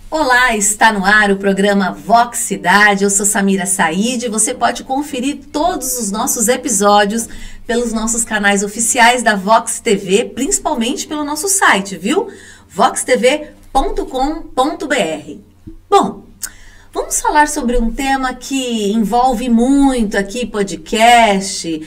Olá, está no ar o programa Vox Cidade. Eu sou Samira Said e você pode conferir todos os nossos episódios pelos nossos canais oficiais da Vox TV, principalmente pelo nosso site, viu? voxtv.com.br. Bom, vamos falar sobre um tema que envolve muito aqui podcast,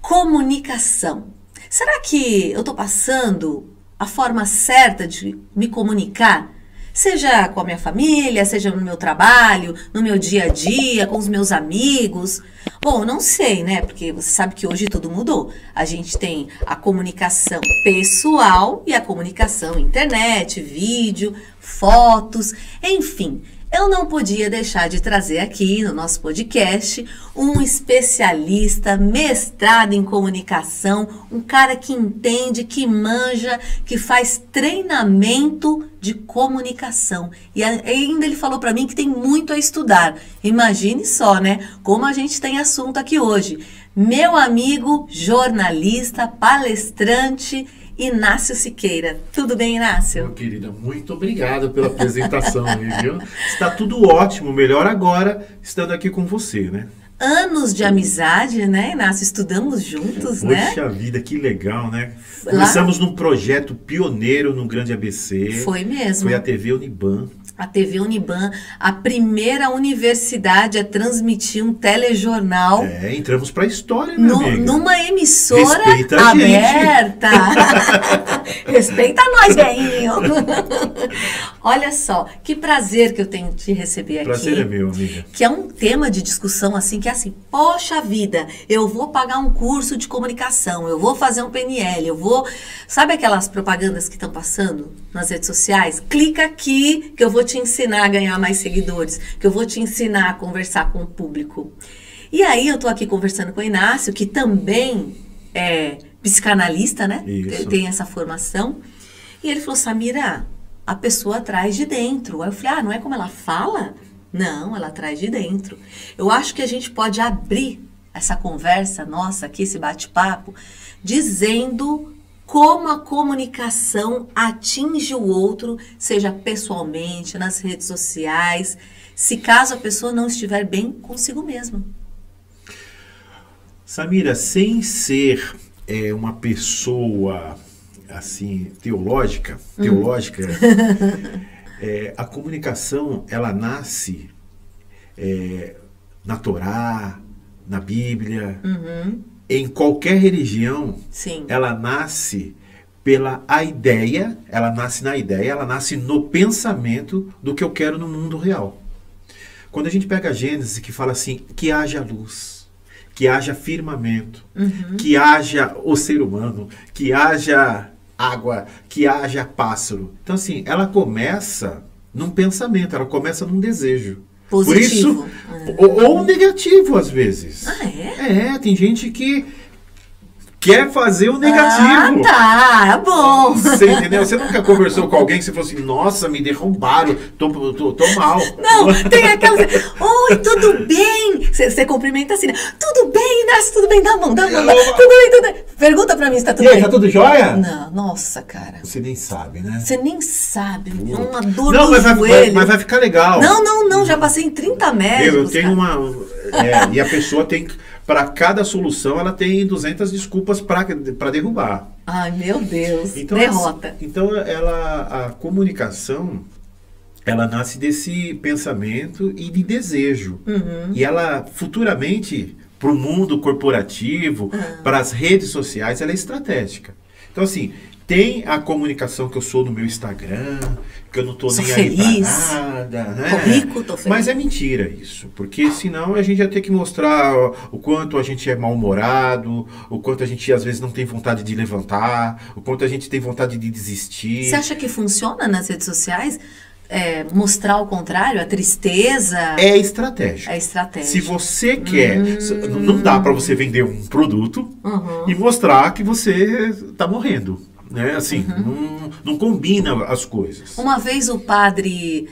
comunicação. Será que eu estou passando a forma certa de me comunicar? Seja com a minha família, seja no meu trabalho, no meu dia a dia, com os meus amigos. Bom, não sei, né? Porque você sabe que hoje tudo mudou. A gente tem a comunicação pessoal e a comunicação internet, vídeo, fotos, enfim. Eu não podia deixar de trazer aqui no nosso podcast um especialista, mestrado em comunicação, um cara que entende, que manja, que faz treinamento de comunicação. E ainda ele falou para mim que tem muito a estudar. Imagine só, né? Como a gente tem assunto aqui hoje. Meu amigo jornalista, palestrante, Inácio Siqueira. Tudo bem, Inácio? Meu querida, muito obrigado pela apresentação, viu? Está tudo ótimo, melhor agora estando aqui com você, né? Anos de amizade, né, Inácio? Estudamos juntos, né? Poxa vida, que legal, né? Começamos num projeto pioneiro no Grande ABC. Foi mesmo. Foi a TV Uniban. A TV Uniban, a primeira universidade a transmitir um telejornal. Entramos para a história, né, amiga? Numa emissora Respeita a aberta. Respeita nós, velhinho. Olha só, que prazer que eu tenho de te receber aqui. Prazer é meu, amiga. Que é um tema de discussão assim, que é assim, poxa vida, eu vou pagar um curso de comunicação, eu vou fazer um PNL, eu vou... Sabe aquelas propagandas que estão passando nas redes sociais? Clica aqui que eu vou te ensinar a ganhar mais seguidores, que eu vou te ensinar a conversar com o público. E aí eu tô aqui conversando com o Inácio, que também é psicanalista, né? Isso. Tem essa formação. E ele falou, Samira, a pessoa traz de dentro. Aí eu falei, não é como ela fala? Não, ela traz de dentro. Eu acho que a gente pode abrir essa conversa nossa aqui, esse bate-papo, dizendo como a comunicação atinge o outro, seja pessoalmente, nas redes sociais, se caso a pessoa não estiver bem consigo mesma. Samira, sem ser uma pessoa assim teológica, a comunicação ela nasce na Torá, na Bíblia. Em qualquer religião, Sim. Ela nasce ideia, ela nasce na ideia, ela nasce no pensamento do que eu quero no mundo real. Quando a gente pega a Gênesis que fala assim, que haja luz, que haja firmamento, que haja o ser humano, que haja água, que haja pássaro. Então assim, ela começa num pensamento, ela começa num desejo. Positivo. Por isso, ou negativo às vezes. Ah, é? Tem gente que quer fazer o negativo. Tá bom. Você entendeu? Você nunca conversou com alguém que você falou assim, nossa, me derrubaram, tô mal. Não, tem aquela... Oi, tudo bem? Você cumprimenta assim, né? Tudo bem, Inácio, tudo bem? Dá a mão. Tudo bem. Pergunta pra mim se tá tudo E aí, bem. tá tudo jóia? Não, nossa, cara. Você nem sabe, né? Você nem sabe. É uma dor Não, no joelho. mas vai ficar legal. Não. Já passei em 30 médicos. Eu tenho e a pessoa tem... Para cada solução, ela tem 200 desculpas para derrubar. Ai, meu Deus. Então, derrota. Então, a comunicação, ela nasce desse pensamento e de desejo. E ela, futuramente, para o mundo corporativo, para as redes sociais, ela é estratégica. Então, assim, tem a comunicação que eu sou no meu Instagram, que eu não tô nem aí pra nada, né? Tô rico, tô feliz. Mas é mentira isso, porque senão a gente ia ter que mostrar o quanto a gente é mal-humorado, o quanto a gente às vezes não tem vontade de levantar, o quanto a gente tem vontade de desistir. Você acha que funciona nas redes sociais? Mostrar o contrário, a tristeza? É estratégia. É estratégia. Se você quer, não dá para você vender um produto e mostrar que você tá morrendo. Né? Assim, não combina as coisas. Uma vez o padre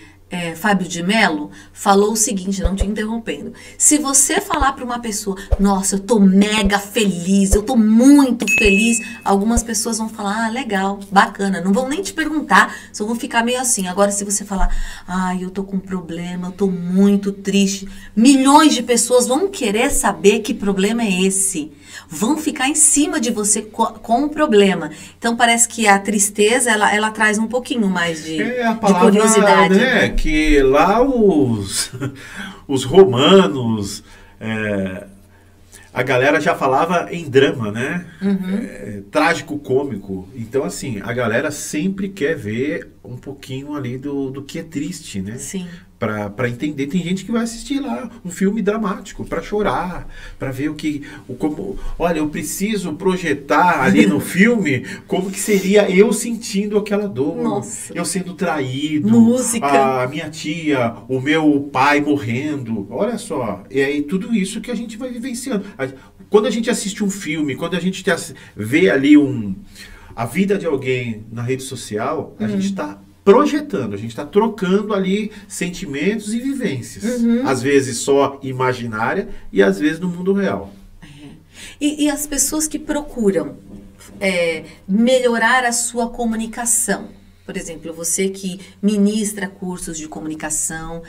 Fábio de Mello falou o seguinte, não te interrompendo. Se você falar para uma pessoa, nossa, eu tô mega feliz, eu tô muito feliz, algumas pessoas vão falar, legal, bacana, não vão nem te perguntar, só vão ficar meio assim. Agora, se você falar, eu tô com um problema, eu tô muito triste, milhões de pessoas vão querer saber que problema é esse. Vão ficar em cima de você com o problema. Então, parece que a tristeza, ela traz um pouquinho mais de curiosidade. Né? Que lá os romanos, a galera já falava em drama, né? Trágico, cômico. Então, assim, a galera sempre quer ver um pouquinho ali do que é triste, né? Sim. Para entender. Tem gente que vai assistir lá um filme dramático para chorar, para ver como, olha, eu preciso projetar ali no filme como que seria eu sentindo aquela dor. Nossa. Eu sendo traído, música, a minha tia, o meu pai morrendo. Olha só, e aí tudo isso que a gente vai vivenciando. Quando a gente assiste um filme, quando a gente vê ali a vida de alguém na rede social, a gente está projetando, a gente está trocando ali sentimentos e vivências. Às vezes só imaginária e às vezes no mundo real. E as pessoas que procuram melhorar a sua comunicação, por exemplo, você que ministra cursos de comunicação,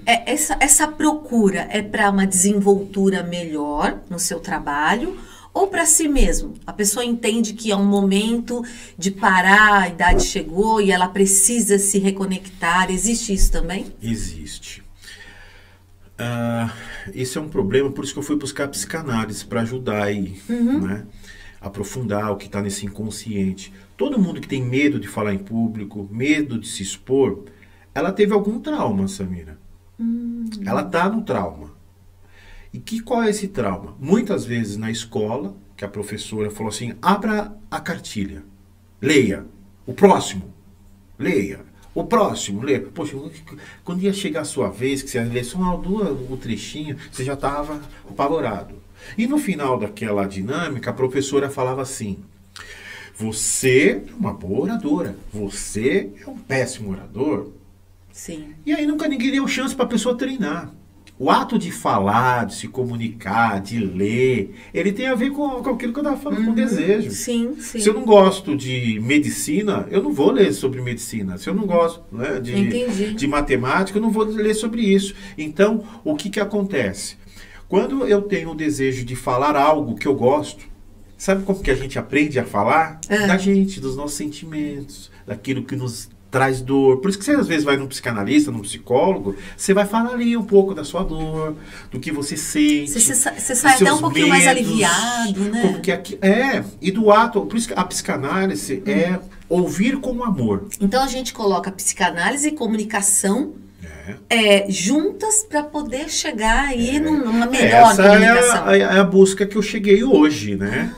essa procura é para uma desenvoltura melhor no seu trabalho ou para si mesmo? A pessoa entende que é um momento de parar, a idade chegou e ela precisa se reconectar. Existe isso também? Existe. Esse é um problema, por isso que eu fui buscar psicanálise para ajudar aí, né? Aprofundar o que está nesse inconsciente. Todo mundo que tem medo de falar em público, medo de se expor, ela teve algum trauma, Samira. Ela está no trauma. E qual é esse trauma? Muitas vezes na escola, que a professora falou assim, abra a cartilha, leia, o próximo, leia, o próximo, leia. Poxa, quando ia chegar a sua vez, que você ia ler só o trechinho, você já estava apavorado. E no final daquela dinâmica, a professora falava assim, você é uma boa oradora, você é um péssimo orador. Sim. E aí nunca ninguém deu chance para a pessoa treinar. O ato de falar, de se comunicar, de ler, ele tem a ver com aquilo que eu estava falando, com desejo. Sim, sim. Se eu não gosto de medicina, eu não vou ler sobre medicina. Se eu não gosto, né, de matemática, eu não vou ler sobre isso. Então, o que acontece? Quando eu tenho o desejo de falar algo que eu gosto, sabe como que a gente aprende a falar? Da gente, dos nossos sentimentos, daquilo que nos traz dor. Por isso que você às vezes vai num psicanalista, num psicólogo, você vai falar ali um pouco da sua dor, do que você sente. Você sai até um pouquinho mais aliviado, né? Como que e do ato. Por isso que a psicanálise é ouvir com amor. Então a gente coloca psicanálise e comunicação juntas para poder chegar aí numa melhor comunicação. Essa é a busca que eu cheguei hoje, né?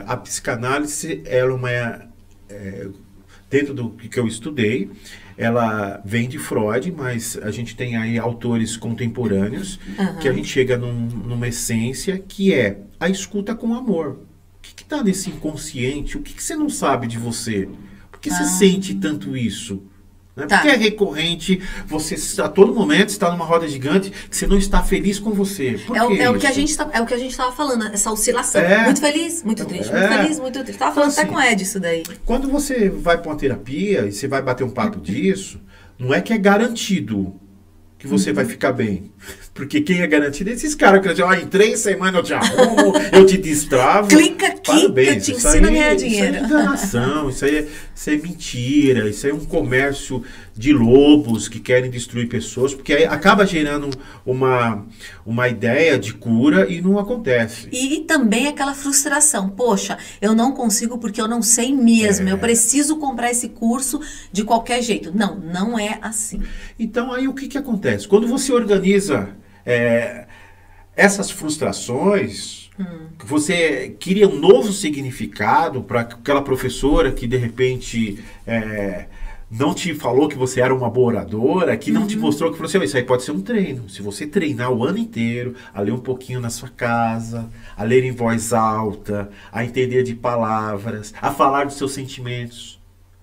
A psicanálise, ela dentro do que eu estudei, ela vem de Freud, mas a gente tem aí autores contemporâneos que a gente chega numa essência que é a escuta com amor. O que está nesse inconsciente? O que você não sabe de você? Por que você sente tanto isso? Né? Porque é recorrente, você a todo momento está numa roda gigante que você não está feliz com você. Por que é o que a gente estava falando, essa oscilação. Muito feliz, muito triste, muito feliz, muito triste. Estava falando até com o Ed isso daí. Quando você vai para uma terapia e você vai bater um papo disso, não é que é garantido que você vai ficar bem. Porque quem é garantido é esses caras que dizem, em 3 semanas eu te arrumo, eu te destravo. Clica aqui parabéns, que eu te ensino a ganhar dinheiro. Isso é enganação, isso é mentira, isso é um comércio de lobos que querem destruir pessoas, porque aí acaba gerando uma ideia de cura e não acontece. E também aquela frustração, poxa, eu não consigo porque eu não sei mesmo, eu preciso comprar esse curso de qualquer jeito. Não é assim. Então aí o que acontece? Quando você organiza essas frustrações, que você cria um novo significado para aquela professora que de repente não te falou que você era uma boa oradora, que não te mostrou que falou assim, isso aí pode ser um treino. Se você treinar o ano inteiro, a ler um pouquinho na sua casa, a ler em voz alta, a entender de palavras, a falar dos seus sentimentos,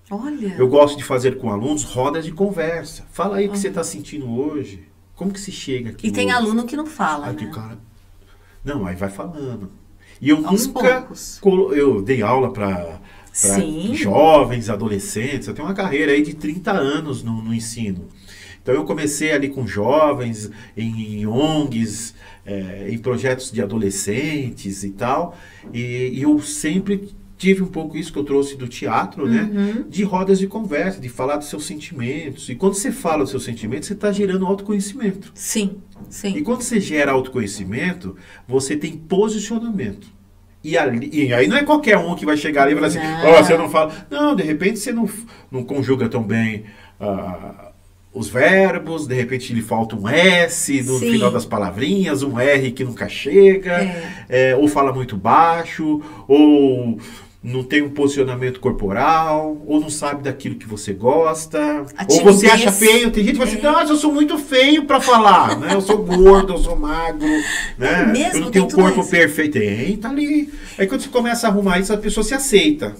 Olha. Eu gosto de fazer com alunos rodas de conversa. Fala aí o que você está sentindo hoje. Como que se chega aqui E tem hoje? aluno que não fala, Aí né? o cara... Não, aí vai falando. E eu Aos nunca... poucos. Eu dei aula para Sim. jovens, adolescentes. Eu tenho uma carreira aí de 30 anos no ensino. Então eu comecei ali com jovens, em ONGs, em projetos de adolescentes e tal. E eu sempre tive um pouco isso que eu trouxe do teatro, né? De rodas de conversa, de falar dos seus sentimentos. E quando você fala dos seus sentimentos, você está gerando autoconhecimento. Sim, sim. E quando você gera autoconhecimento, você tem posicionamento. E aí não é qualquer um que vai chegar ali e falar assim, ó, você não fala... Não, de repente você não conjuga tão bem os verbos, de repente lhe falta um S no Sim. final das palavrinhas, um R que nunca chega, ou fala muito baixo, ou não tem um posicionamento corporal, ou não sabe daquilo que você gosta, ou você acha feio. Tem gente que fala assim, nossa, eu sou muito feio pra falar, né? Eu sou gordo, eu sou magro, né? Mesmo, eu não tenho um tem tudo corpo isso. perfeito. Tem, tá ali. Aí quando você começa a arrumar isso, a pessoa se aceita.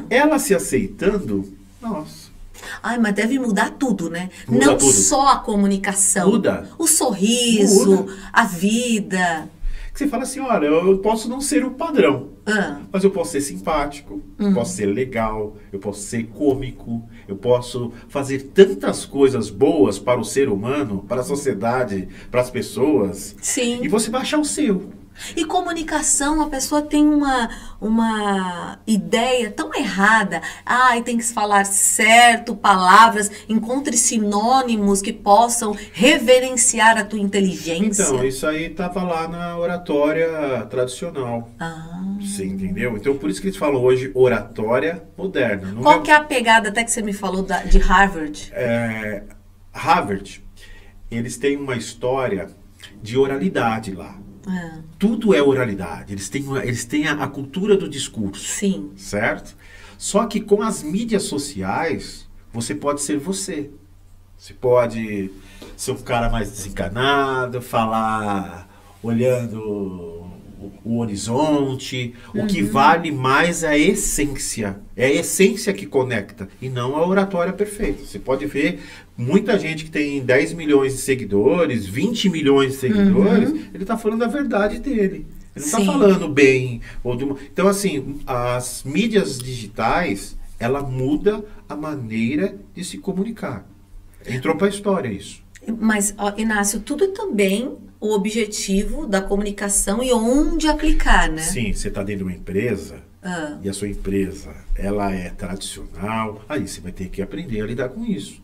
Ela se aceitando, nossa. Ai, mas deve mudar tudo, né? Muda Não tudo. só a comunicação. Muda. O sorriso, Muda. a vida. Que você fala assim, olha, eu posso não ser o padrão, Ah, mas eu posso ser simpático, eu posso ser legal, eu posso ser cômico, eu posso fazer tantas coisas boas para o ser humano, para a sociedade, para as pessoas. sim. E você vai achar o seu. E comunicação, a pessoa tem uma ideia tão errada. Ai, tem que se falar certo, palavras, encontre sinônimos que possam reverenciar a tua inteligência. Então, isso aí estava lá na oratória tradicional. Ah. Você entendeu? Então, por isso que eles falam hoje oratória moderna. Não Qual que é a pegada, até que você me falou, de Harvard? Harvard, eles têm uma história de oralidade lá. Ah, Tudo é oralidade. Eles têm a cultura do discurso. sim. Certo? Só que com as mídias sociais, você pode ser você. Você pode ser um cara mais desencanado, falar olhando o horizonte. O que vale mais é a essência. É a essência que conecta e não a oratória perfeita. Você pode ver muita gente que tem 10 milhões de seguidores, 20 milhões de seguidores, ele está falando a verdade dele. Ele não está Sim. falando bem. Então, assim, as mídias digitais, ela muda a maneira de se comunicar. Entrou para a história isso. Mas, ó, Inácio, tudo também o objetivo da comunicação e onde aplicar, né? Sim, você está dentro de uma empresa e a sua empresa, ela é tradicional, aí você vai ter que aprender a lidar com isso,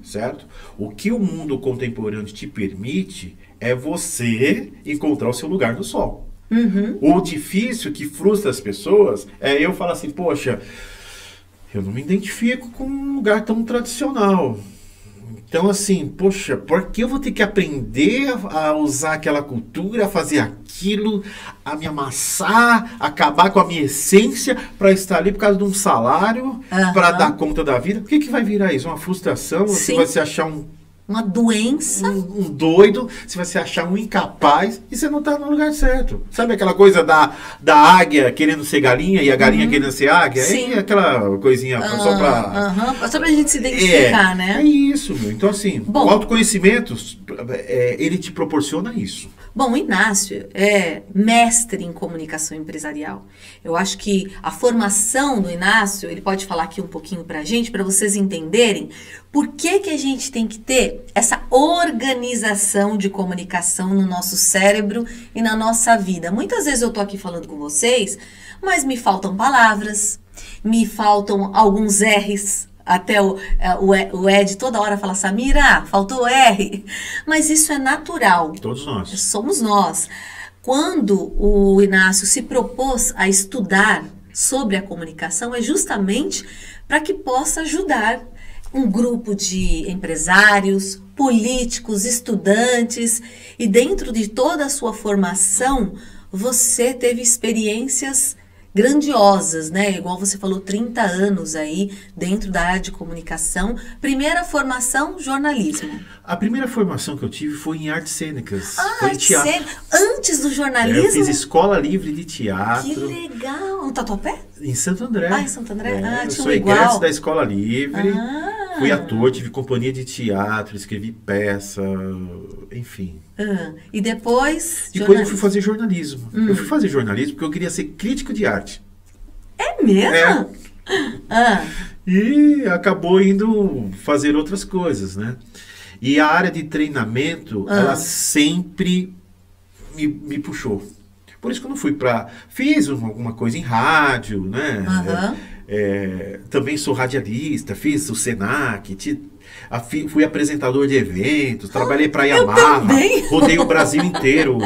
certo? O que o mundo contemporâneo te permite é você encontrar o seu lugar no sol. O difícil que frustra as pessoas é eu falar assim, poxa, eu não me identifico com um lugar tão tradicional. Então, assim, poxa, por que eu vou ter que aprender a usar aquela cultura, a fazer aquilo, a me amassar, acabar com a minha essência para estar ali por causa de um salário, para dar conta da vida? O que vai virar isso? Uma frustração? Você Sim. vai se achar Uma doença. um doido, você vai se achar um incapaz e você não está no lugar certo. Sabe aquela coisa da águia querendo ser galinha e a galinha querendo ser águia? Sim. É aquela coisinha só para... Só pra gente se identificar, né? É isso, meu. Então, assim, Bom. o autoconhecimento, ele te proporciona isso. Bom, o Inácio é mestre em comunicação empresarial. Eu acho que a formação do Inácio, ele pode falar aqui um pouquinho pra gente, para vocês entenderem por que a gente tem que ter essa organização de comunicação no nosso cérebro e na nossa vida. Muitas vezes eu tô aqui falando com vocês, mas me faltam palavras, me faltam alguns R's. Até o Ed toda hora fala, Samira, faltou R. Mas isso é natural. Todos nós. Somos nós. Quando o Inácio se propôs a estudar sobre a comunicação, é justamente para que possa ajudar um grupo de empresários, políticos, estudantes. E dentro de toda a sua formação, você teve experiências grandiosas, né? Igual você falou, 30 anos aí dentro da área de comunicação. Primeira formação, jornalismo. A primeira formação que eu tive foi em artes cênicas. Ah, foi em teatro. Antes do jornalismo? Eu fiz escola livre de teatro. Que legal! No Tatuapé? Em Santo André. Ah, em Santo André? Eu tinha sou egresso da escola livre. Fui ator, tive companhia de teatro, escrevi peça, enfim. E depois? Depois eu fui fazer jornalismo. Eu fui fazer jornalismo porque eu queria ser crítico de arte. É mesmo? E acabou indo fazer outras coisas, né? E a área de treinamento, ela sempre me puxou. Por isso que eu não fui para... Fiz alguma coisa em rádio, né? Também sou radialista, fiz o Senac, fui apresentador de eventos, trabalhei para a Yamaha, rodei o Brasil inteiro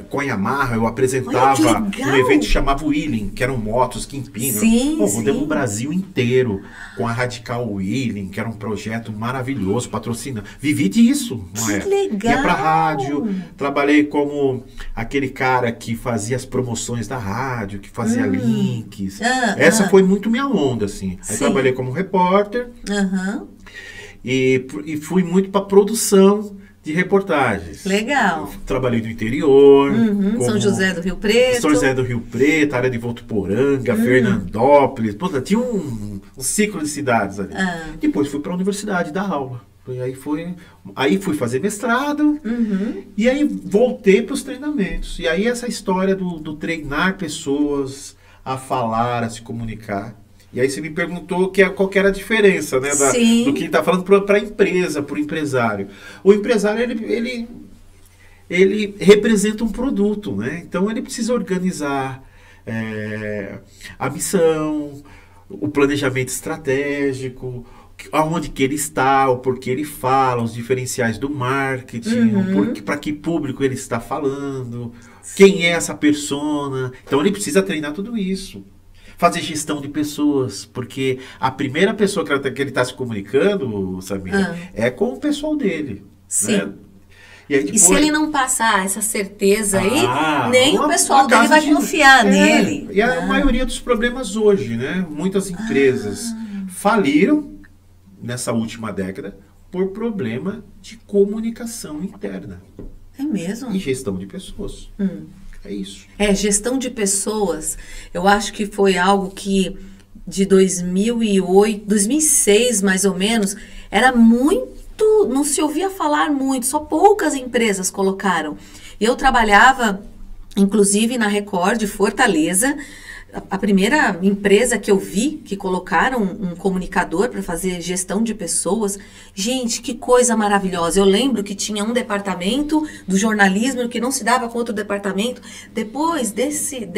com a Yamaha, eu apresentava um evento que chamava Wheeling, que eram motos que empinam. Rodei o Brasil inteiro com a Radical Wheeling, que era um projeto maravilhoso, patrocina. Vivi disso, não é? Que legal! Ia para rádio, trabalhei como aquele cara que fazia as promoções da rádio, que fazia links. Essa foi muito minha onda, assim. Aí trabalhei como repórter. E fui muito para produção de reportagens. Legal. Trabalhei no interior. São José do Rio Preto. São José do Rio Preto, área de Votuporanga, Fernandópolis. Puta, tinha um ciclo de cidades ali. Depois fui para a universidade dar aula. Aí fui fazer mestrado. E aí voltei para os treinamentos. E aí essa história do treinar pessoas a falar, a se comunicar. E aí você me perguntou qual que era a diferença, né, do que está falando para a empresa, para o empresário. O empresário, ele representa um produto, né? Então ele precisa organizar a missão, o planejamento estratégico, aonde que ele está, o porquê ele fala, os diferenciais do marketing, para que público ele está falando, quem é essa persona. Então ele precisa treinar tudo isso. Fazer gestão de pessoas, porque a primeira pessoa que ele está se comunicando, Samira, é com o pessoal dele. Sim. Né? E, aí depois... se ele não passar essa certeza aí, nem o pessoal dele vai confiar nele. E a maioria dos problemas hoje, né? Muitas empresas faliram nessa última década por problema de comunicação interna. É mesmo? E gestão de pessoas. É isso. Gestão de pessoas, eu acho que foi algo que de 2008, 2006 mais ou menos, era muito, não se ouvia falar muito, só poucas empresas colocaram. E eu trabalhava, inclusive, na Record de Fortaleza. A primeira empresa que eu vi que colocaram um comunicador para fazer gestão de pessoas, gente, que coisa maravilhosa. Eu lembro que tinha um departamento do jornalismo que não se dava com outro departamento. Depois desse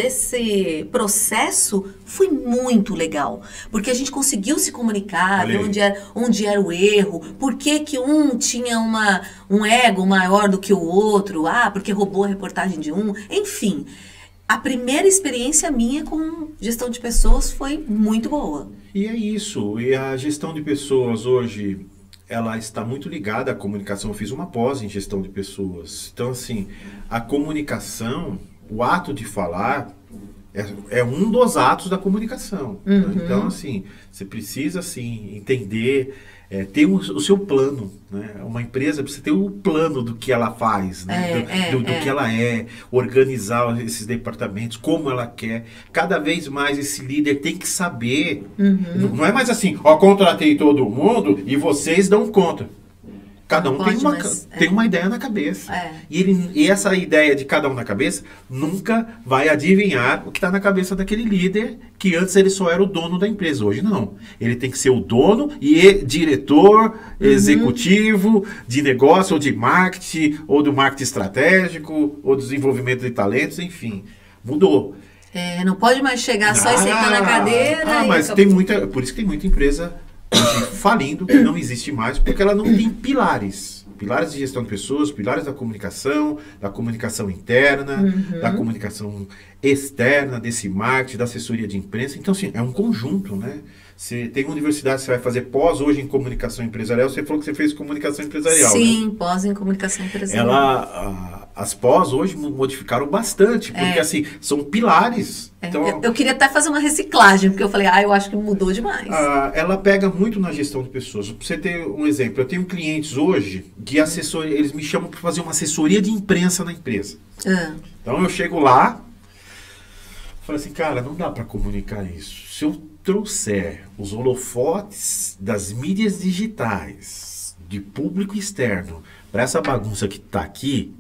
processo, foi muito legal, porque a gente conseguiu se comunicar, ver onde era o erro, por que um tinha um ego maior do que o outro, porque roubou a reportagem de um, enfim. A primeira experiência minha com gestão de pessoas foi muito boa. E é isso. E a gestão de pessoas hoje, ela está muito ligada à comunicação. Eu fiz uma pós em gestão de pessoas. Então, assim, a comunicação, o ato de falar, é um dos atos da comunicação. Então, assim, você precisa, assim, entender... ter o seu plano, né? Uma empresa precisa ter o plano do que ela faz, né? do que ela organizar esses departamentos, como ela quer. Cada vez mais esse líder tem que saber. Não é mais assim, contratei todo mundo e vocês dão conta. Cada um tem uma ideia na cabeça. E essa ideia de cada um na cabeça nunca vai adivinhar o que está na cabeça daquele líder, que antes ele só era o dono da empresa. Hoje não. Ele tem que ser o dono e diretor, executivo de negócio, ou de marketing, ou do marketing estratégico, ou desenvolvimento de talentos, enfim. Mudou. Não pode mais chegar só e sentar na cadeira. Mas por isso que tem muita empresa falindo, que não existe mais, porque ela não tem pilares de gestão de pessoas, pilares da comunicação interna, da comunicação externa, desse marketing, da assessoria de imprensa. Então, assim, é um conjunto, né? Você tem uma universidade, você vai fazer pós hoje em comunicação empresarial, você falou que você fez comunicação empresarial, Sim, né? Pós em comunicação empresarial. as pós hoje modificaram bastante, porque assim, são pilares. Então, eu queria até fazer uma reciclagem, porque eu falei, eu acho que mudou demais. Ela pega muito na gestão de pessoas. Pra você ter um exemplo, eu tenho clientes hoje que eles me chamam para fazer uma assessoria de imprensa na empresa. Então eu chego lá, falo assim, cara, não dá para comunicar isso. Se eu trouxer os holofotes das mídias digitais, de público externo, para essa bagunça que tá aqui,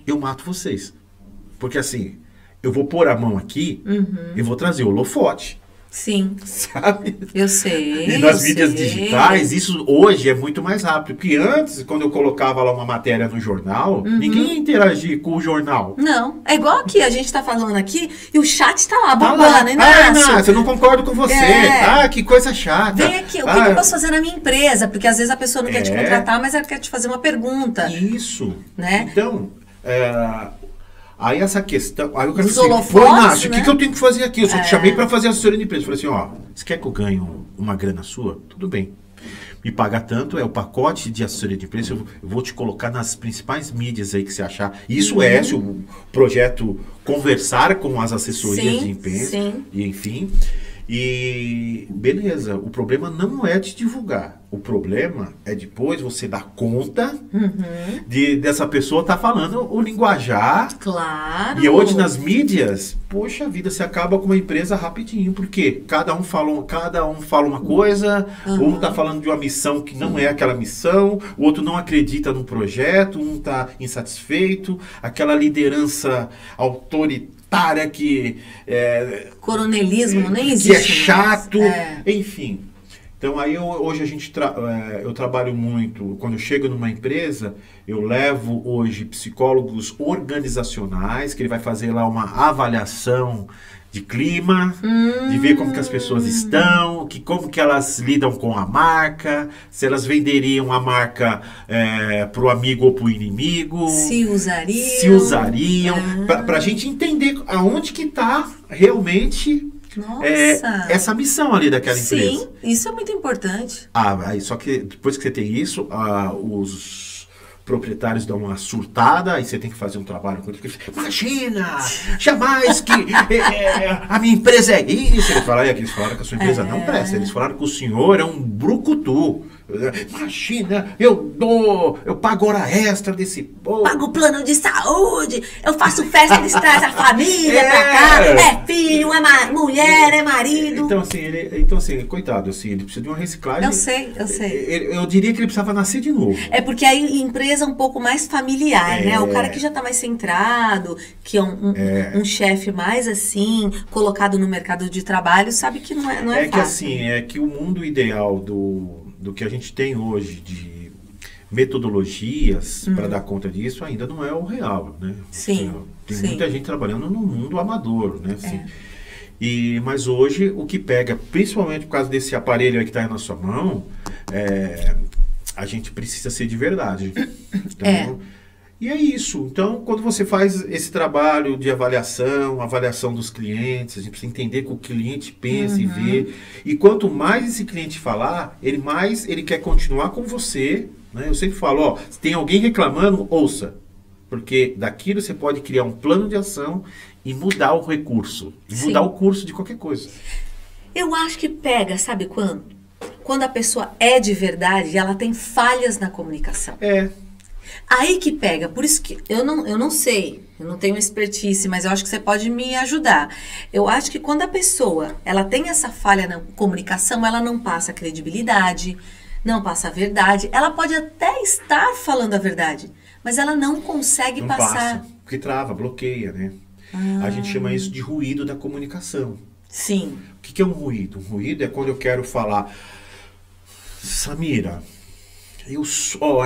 eu mato vocês. Porque assim, eu vou pôr a mão aqui e vou trazer o holofote. Sim. Sabe? Eu sei. E nas mídias digitais, isso hoje é muito mais rápido. Porque antes, quando eu colocava lá uma matéria no jornal, ninguém ia interagir com o jornal. Não. É igual aqui, a gente tá falando aqui e o chat tá lá bombando, Inácio, eu não concordo com você. Que coisa chata. Vem aqui, o que eu posso fazer na minha empresa? Porque às vezes a pessoa não quer te contratar, mas ela quer te fazer uma pergunta. Isso. Né? Então, aí essa questão... Aí eu quero Os dizer, holofotes, Inácio, né? o que eu tenho que fazer aqui? Eu só te chamei para fazer assessoria de empresa. Eu falei assim, você quer que eu ganhe uma grana sua? Tudo bem. Me paga tanto, é o pacote de assessoria de empresa, eu vou te colocar nas principais mídias aí que você achar. Isso se o projeto conversar com as assessorias de imprensa, e enfim... E beleza, o problema não é te divulgar. O problema é depois você dar conta dessa pessoa estar falando o linguajar. Claro. E hoje nas mídias, poxa vida, você acaba com uma empresa rapidinho. Porque cada um fala uma coisa, um está falando de uma missão que não é aquela missão, o outro não acredita no projeto, um está insatisfeito, aquela liderança autoritária que coronelismo nem existe. Que é chato, enfim. Então aí hoje eu trabalho muito, quando eu chego numa empresa, eu levo hoje psicólogos organizacionais, que ele vai fazer lá uma avaliação de clima, de ver como que as pessoas estão, como que elas lidam com a marca, se elas venderiam a marca para o amigo ou para o inimigo. Se usariam. Para a gente entender aonde que está realmente essa missão ali daquela empresa. Sim, isso é muito importante. Só que depois que você tem isso, os proprietários dão uma surtada, aí você tem que fazer um trabalho com ele. Imagina! Jamais que a minha empresa é isso. Eles falaram que a sua empresa não presta. Eles falaram que o senhor é um brucutu. Imagina, eu pago hora extra desse povo. Pago plano de saúde, eu faço festa, eles trazem a família pra cá, é filho, é mulher, é marido. Então assim, coitado, assim, ele precisa de uma reciclagem. Eu sei. Eu diria que ele precisava nascer de novo. É porque aí empresa é um pouco mais familiar, né? O cara que já tá mais centrado, que é um chefe mais assim, colocado no mercado de trabalho, sabe que não é fácil. Que assim, que o mundo ideal do que a gente tem hoje de metodologias para dar conta disso ainda não é o real, né? Sim. Tem muita gente trabalhando no mundo amador, né? Assim. Mas hoje o que pega, principalmente por causa desse aparelho aí que está aí na sua mão, a gente precisa ser de verdade. Então, e é isso. Então, quando você faz esse trabalho de avaliação dos clientes, a gente precisa entender o que o cliente pensa e vê. E quanto mais esse cliente falar, ele quer continuar com você. Né? Eu sempre falo, se tem alguém reclamando, ouça. Porque daquilo você pode criar um plano de ação e mudar o recurso. E mudar o curso de qualquer coisa. Eu acho que pega, sabe quando? Quando a pessoa é de verdade e ela tem falhas na comunicação. Aí que pega, por isso que eu não sei, eu não tenho expertise, mas eu acho que você pode me ajudar. Eu acho que quando a pessoa, ela tem essa falha na comunicação, ela não passa credibilidade, não passa a verdade, ela pode até estar falando a verdade, mas ela não consegue passar. Porque trava, bloqueia, né? A gente chama isso de ruído da comunicação. Sim. O que é um ruído? Um ruído é quando eu quero falar, Samira,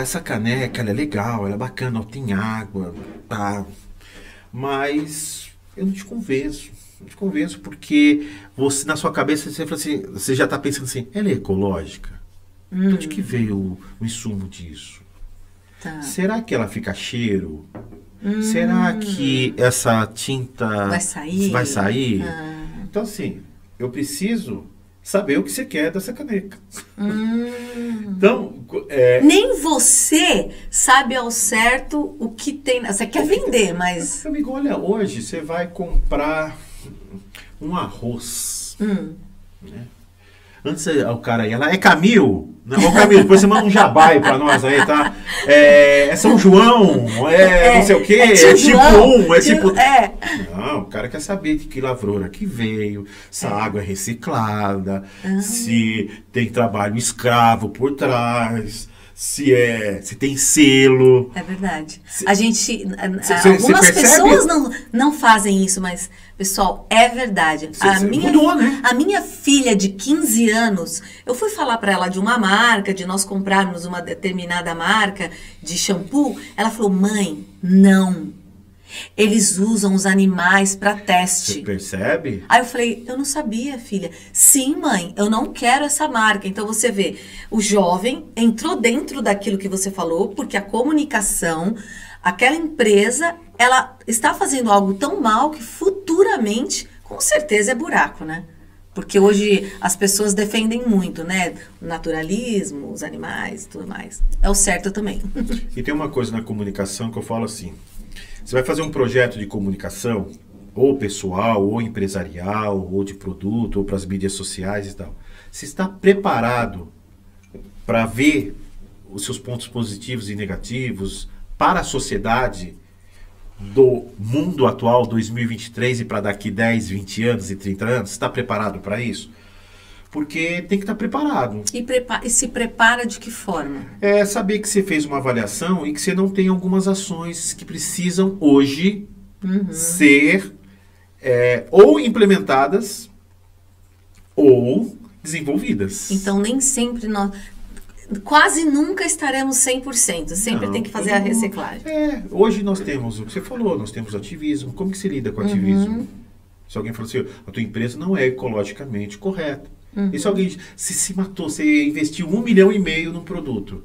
essa caneca, ela é legal, ela é bacana, tem água, tá? Mas eu não te convenço. Não te convenço porque você, na sua cabeça, você fala assim, você já está pensando assim, ela é ecológica? De onde que veio o insumo disso? Tá. Será que ela fica cheiro? Será que essa tinta vai sair? Então, assim, eu preciso saber o que você quer dessa caneca. Então, nem você sabe ao certo o que tem. Você quer vender, mas... Amigo, olha, hoje você vai comprar um arroz. Né? Antes o cara ia lá, é Camil? Não, ô Camil, depois você manda um jabá aí pra nós aí, tá? É São João, não sei o quê, é tipo João, é tipo... Não, o cara quer saber de que lavoura que veio, se a água é reciclada, se tem trabalho escravo por trás, se tem selo. É verdade. Algumas pessoas não fazem isso, mas, pessoal, é verdade. Mudou, né? A minha filha de 15 anos, eu fui falar para ela de uma marca, de nós comprarmos uma determinada marca de shampoo. Ela falou, mãe, não. Eles usam os animais para teste. Você percebe? Aí eu falei, eu não sabia, filha. Sim, mãe, eu não quero essa marca. Então você vê, o jovem entrou dentro daquilo que você falou, porque a comunicação, aquela empresa, ela está fazendo algo tão mal que futuramente, com certeza, é buraco, né? Porque hoje as pessoas defendem muito, né? O naturalismo, os animais e tudo mais. É o certo também. E tem uma coisa na comunicação que eu falo assim. Você vai fazer um projeto de comunicação, ou pessoal, ou empresarial, ou de produto, ou para as mídias sociais e tal. Você está preparado para ver os seus pontos positivos e negativos para a sociedade do mundo atual, 2023, e para daqui 10, 20 anos e 30 anos? Você está preparado para isso? Porque tem que estar preparado. E se prepara de que forma? É saber que você fez uma avaliação e que você não tem algumas ações que precisam hoje ser ou implementadas ou desenvolvidas. Então, nem sempre nós... Quase nunca estaremos 100%. Sempre tem que fazer a reciclagem. Hoje nós temos o que você falou, nós temos ativismo. Como que se lida com ativismo? Se alguém fala assim, a tua empresa não é ecologicamente correta. E se alguém se matou, você investiu 1,5 milhão num produto.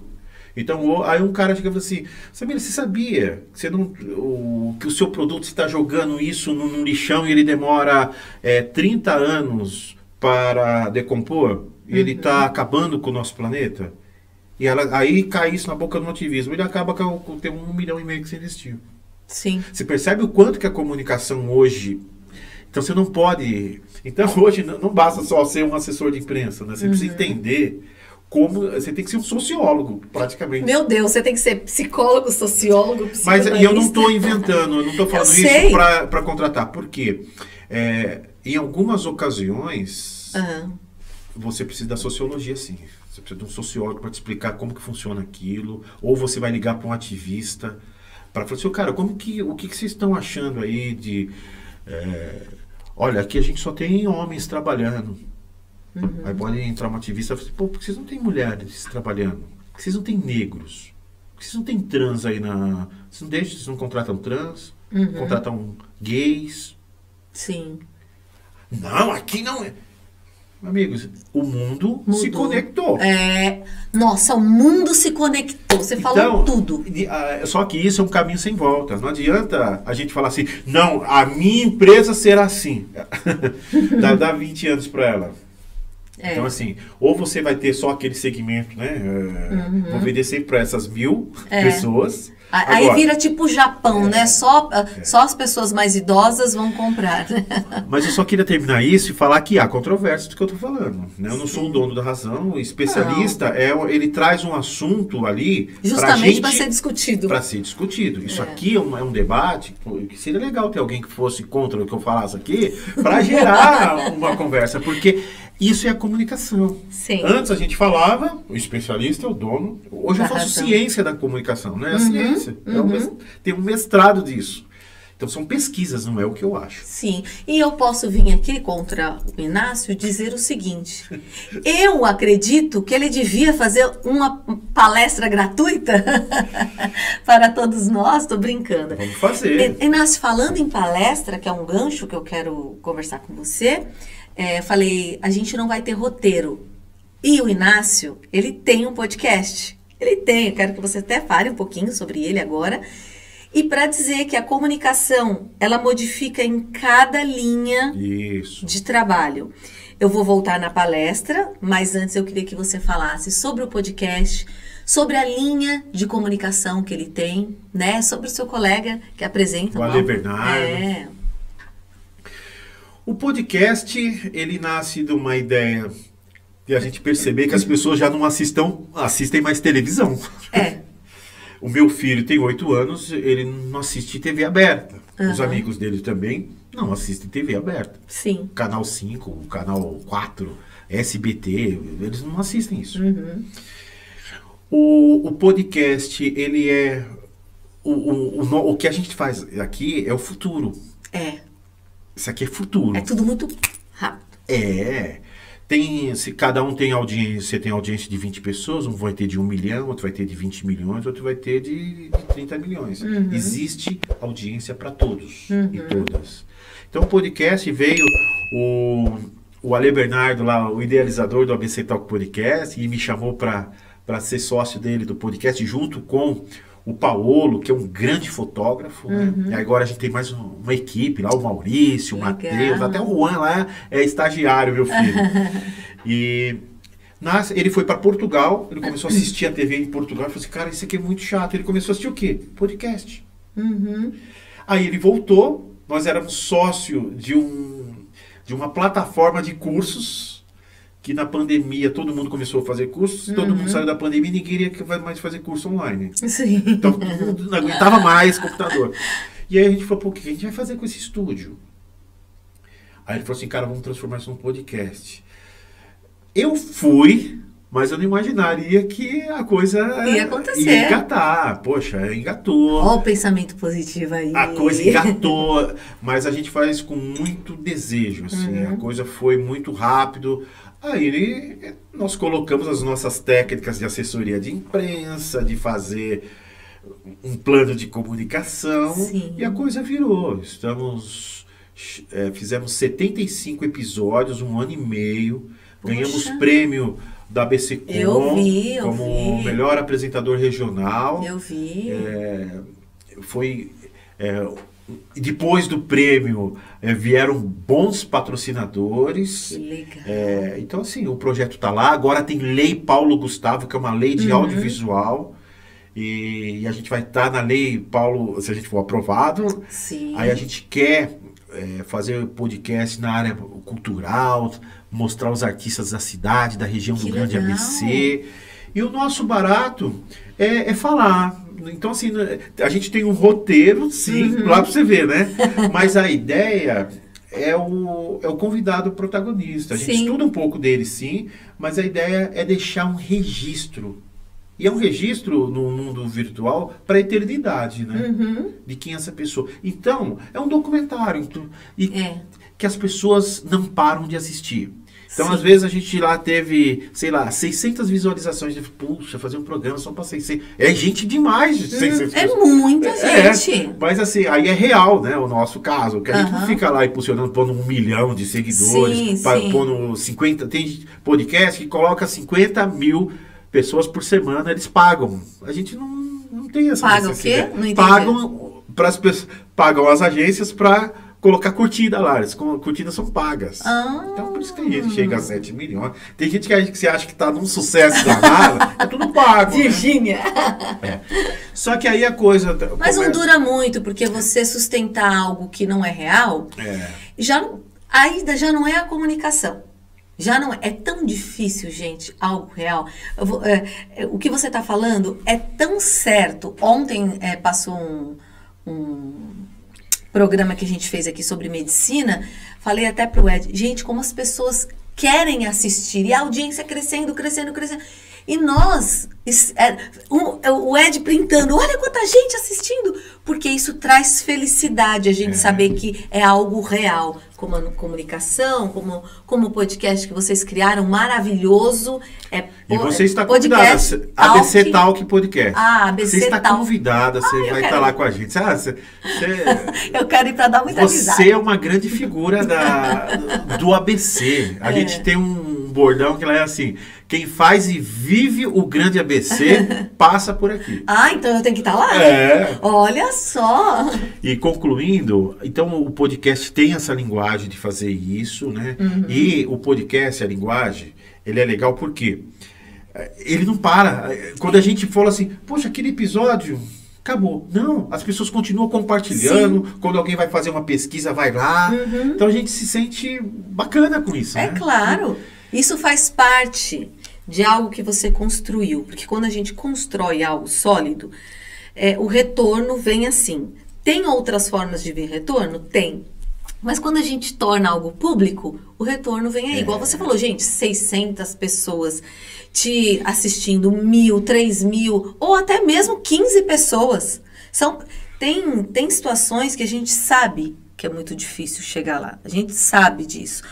Então, aí um cara chega e fala assim, Samira, você sabia que, que o seu produto está jogando isso num lixão e ele demora 30 anos para decompor? E ele está acabando com o nosso planeta? E aí cai isso na boca do ativismo. Ele acaba com ter 1,5 milhão que você investiu. Sim. Você percebe o quanto que a comunicação hoje... Então você não pode... Então hoje não basta só ser um assessor de imprensa, né? Você precisa entender como... Você tem que ser um sociólogo, praticamente. Meu Deus, você tem que ser psicólogo, sociólogo, psicanalista. Mas eu não estou inventando, eu não estou falando isso para contratar. Por quê? Em algumas ocasiões, você precisa da sociologia, sim. Você precisa de um sociólogo para te explicar como que funciona aquilo. Ou você vai ligar para um ativista para falar assim, cara, o que vocês estão achando aí de... olha, aqui a gente só tem homens trabalhando. Aí pode entrar um ativista e falar assim, pô, por que vocês não têm mulheres trabalhando? Por que vocês não têm negros? Por que vocês não têm trans aí na... Vocês não contratam trans? Contratam gays? Sim. Não, aqui não é... Amigos, o mundo se conectou. Nossa, o mundo se conectou. Você falou tudo. Só que isso é um caminho sem volta. Não adianta a gente falar assim, não, a minha empresa será assim. Dá 20 anos para ela. Então, assim, ou você vai ter só aquele segmento, né? Vou vender sempre para essas 1.000 pessoas. Aí agora, vira tipo o Japão, né? Só as pessoas mais idosas vão comprar. Né? Mas eu só queria terminar isso e falar que há controvérsia do que eu estou falando. Né? Eu não sou o dono da razão. O especialista, ele traz um assunto ali... Justamente para ser discutido. Para ser discutido. Isso aqui é um debate que seria legal ter alguém que fosse contra o que eu falasse aqui para gerar uma conversa. Porque... Isso é a comunicação. Sim. Antes a gente falava, o especialista é o dono. Hoje eu faço ciência da comunicação, né? A ciência. Tem um mestrado disso. Então são pesquisas, não é o que eu acho. Sim. E eu posso vir aqui contra o Inácio dizer o seguinte. Eu acredito que ele devia fazer uma palestra gratuita para todos nós. Estou brincando. Vamos fazer. Inácio, falando em palestra, que é um gancho que eu quero conversar com você... falei, a gente não vai ter roteiro. E o Inácio, ele tem um podcast. Ele tem, eu quero que você até fale um pouquinho sobre ele agora. E para dizer que a comunicação, ela modifica em cada linha de trabalho. Eu vou voltar na palestra, mas antes eu queria que você falasse sobre o podcast, sobre a linha de comunicação que ele tem, né? Sobre o seu colega que apresenta. O Ale Bernardo. É. O podcast, ele nasce de uma ideia de a gente perceber que as pessoas já não assistem mais televisão. É. O meu filho tem 8 anos, ele não assiste TV aberta. Os amigos dele também não assistem TV aberta. Sim. Canal 5, Canal 4, SBT, eles não assistem isso. O podcast, ele é... O que a gente faz aqui é o futuro. É. Isso aqui é futuro. É tudo muito rápido. Se cada um tem audiência, você tem audiência de 20 pessoas, um vai ter de 1 milhão, outro vai ter de 20 milhões, outro vai ter de 30 milhões. Existe audiência para todos e todas. Então o podcast veio, o Ale Bernardo, lá, o idealizador do ABC Talk Podcast, e me chamou para ser sócio dele do podcast, junto com o Paolo, que é um grande fotógrafo, né? E agora a gente tem mais uma equipe lá, o Maurício, o Matheus, até o Juan lá é estagiário, meu filho. E ele foi para Portugal, ele começou a assistir a TV em Portugal, e falou assim, cara, isso aqui é muito chato. Ele começou a assistir o quê? Podcast. Aí ele voltou, nós éramos sócio de uma plataforma de cursos, que na pandemia todo mundo começou a fazer cursos, todo mundo saiu da pandemia e ninguém queria mais fazer curso online. Sim. Então todo mundo não aguentava mais computador. E aí a gente falou, pô, o que a gente vai fazer com esse estúdio? Aí ele falou assim, cara, vamos transformar isso num podcast. Eu fui, mas eu não imaginaria que a coisa ia acontecer. Ia engatar. Poxa, engatou. Olha o pensamento positivo aí. A coisa engatou, mas a gente faz com muito desejo, assim. A coisa foi muito rápido. Aí nós colocamos as nossas técnicas de assessoria de imprensa, de fazer um plano de comunicação. Sim. E a coisa virou. Fizemos 75 episódios, 1 ano e meio. Puxa. Ganhamos prêmio da ABC Com Eu vi. como melhor apresentador regional. Eu vi. Depois do prêmio vieram bons patrocinadores. Que legal. Então assim, o projeto está lá. Agora tem Lei Paulo Gustavo, que é uma lei de audiovisual. E a gente vai estar na Lei Paulo, se a gente for aprovado. Sim. Aí a gente quer fazer podcast na área cultural, mostrar os artistas da cidade, da região Que do Grande legal. ABC. E o nosso barato é falar. Então, assim, a gente tem um roteiro, sim, lá para você ver, né? Mas a ideia é o convidado protagonista. A gente estuda um pouco dele, sim, mas a ideia é deixar um registro. E é um registro no mundo virtual para a eternidade, né? De quem é essa pessoa. Então, é um documentário que as pessoas não param de assistir. Então, às vezes, a gente lá teve, sei lá, 600 visualizações. Puxa, fazer um programa só para 600. É gente demais. 600 é muita gente. Mas assim, aí é real, né? O nosso caso. Que a gente não fica lá impulsionando, pondo 1 milhão de seguidores. Pondo 50... Tem podcast que coloca 50 mil pessoas por semana, eles pagam. A gente não tem essa Pagam necessidade. o quê? Não entendi. Pagam as agências para colocar curtida lá. As curtidas são pagas. Então, por isso que tem gente que chega a 7 milhões. Tem gente que você acha que está num sucesso danado. É tudo pago. Virgínia. Né? Só que aí a coisa... Mas não dura muito, porque você sustentar algo que não é real, ainda já não é a comunicação. Já não é tão difícil, gente, algo real. O que você está falando é tão certo. Ontem passou um programa que a gente fez aqui sobre medicina. Falei até pro Ed, gente, como as pessoas querem assistir. E a audiência crescendo, crescendo, crescendo. E nós, o Ed printando, olha quanta gente assistindo. Porque isso traz felicidade, a gente saber que é algo real. Como a comunicação, como o podcast que vocês criaram, maravilhoso. E você está convidada, ABC Talk Podcast. ABC Você está Talk. convidada, você vai estar lá com a gente. Eu quero ir para dar muita risada. Você é uma grande figura do ABC. A gente tem um bordão que ela é assim: quem faz e vive o grande ABC passa por aqui. Ah, então eu tenho que estar lá? É. Olha só! E concluindo, então o podcast tem essa linguagem de fazer isso, né? E o podcast, a linguagem, ele é legal porque ele não para. Quando a gente fala assim, poxa, aquele episódio acabou. Não, as pessoas continuam compartilhando. Sim. Quando alguém vai fazer uma pesquisa, vai lá. Então a gente se sente bacana com isso, né? É claro. Isso faz parte de algo que você construiu. Porque quando a gente constrói algo sólido, o retorno vem assim. Tem outras formas de vir retorno? Tem. Mas quando a gente torna algo público, o retorno vem aí. Igual você falou, gente, 600 pessoas te assistindo, 1.000, 3.000, ou até mesmo 15 pessoas. Tem situações que a gente sabe que é muito difícil chegar lá. A gente sabe disso.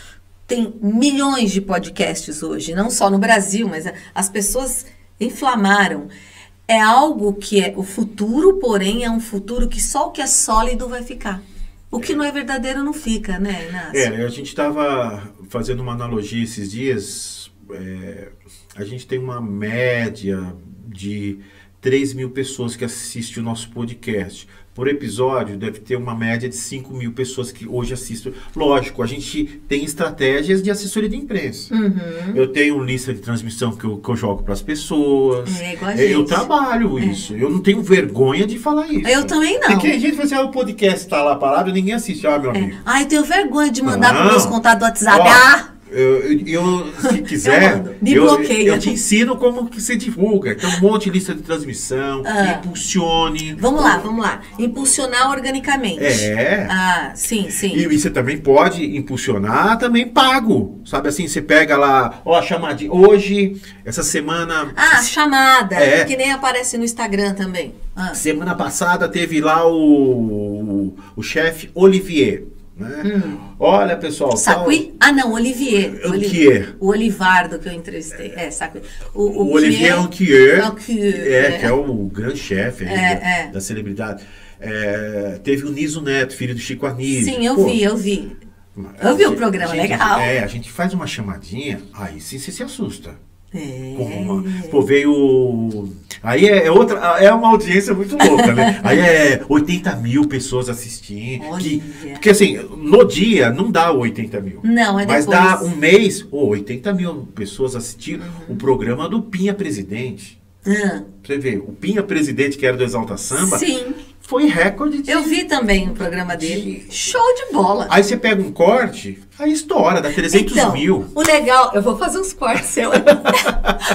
Tem milhões de podcasts hoje, não só no Brasil, mas as pessoas inflamaram. É algo que é o futuro, porém é um futuro que só o que é sólido vai ficar. O que não é verdadeiro não fica, né, Inácio? A gente estava fazendo uma analogia esses dias. A gente tem uma média de 3.000 pessoas que assistem o nosso podcast. Por episódio, deve ter uma média de 5.000 pessoas que hoje assistem. Lógico, a gente tem estratégias de assessoria de imprensa. Eu tenho lista de transmissão que eu jogo para as pessoas. Igual a gente. Eu trabalho isso. Eu não tenho vergonha de falar isso. Eu também não. Porque a gente fala assim, o podcast está lá parado, ninguém assiste. Meu amigo. Eu tenho vergonha de mandar para meus contatos do WhatsApp. Se quiser, me bloqueia. Eu te ensino como que se divulga. Então, um monte de lista de transmissão, impulsione. Vamos lá. Impulsionar organicamente. Sim. E você também pode impulsionar também pago. Sabe assim, você pega lá, chamadinha. Hoje, essa semana... chamada. Que nem aparece no Instagram também. Semana passada teve lá o chefe Olivier. Né? Olha, pessoal. Sacui? Não, Olivier. O Olivardo que eu entrevistei. Sacui. O Olivier Anquier, que é o grande chefe da celebridade. Teve o Niso Neto, filho do Chico Anísio. Sim, eu vi. Eu vi o programa, legal. A gente faz uma chamadinha, aí sim você se assusta. Veio... Aí é uma audiência muito louca, né? Aí 80.000 pessoas assistindo. Porque assim, no dia não dá 80.000. Não, mas dá um mês, 80.000 pessoas assistindo o programa do Pinha Presidente. Você vê, o Pinha Presidente, que era do Exalta Samba, sim, foi recorde de... Eu vi também o programa dele. Show de bola. Aí você pega um corte, aí estoura, dá 300.000. O legal, eu vou fazer uns cortes seu.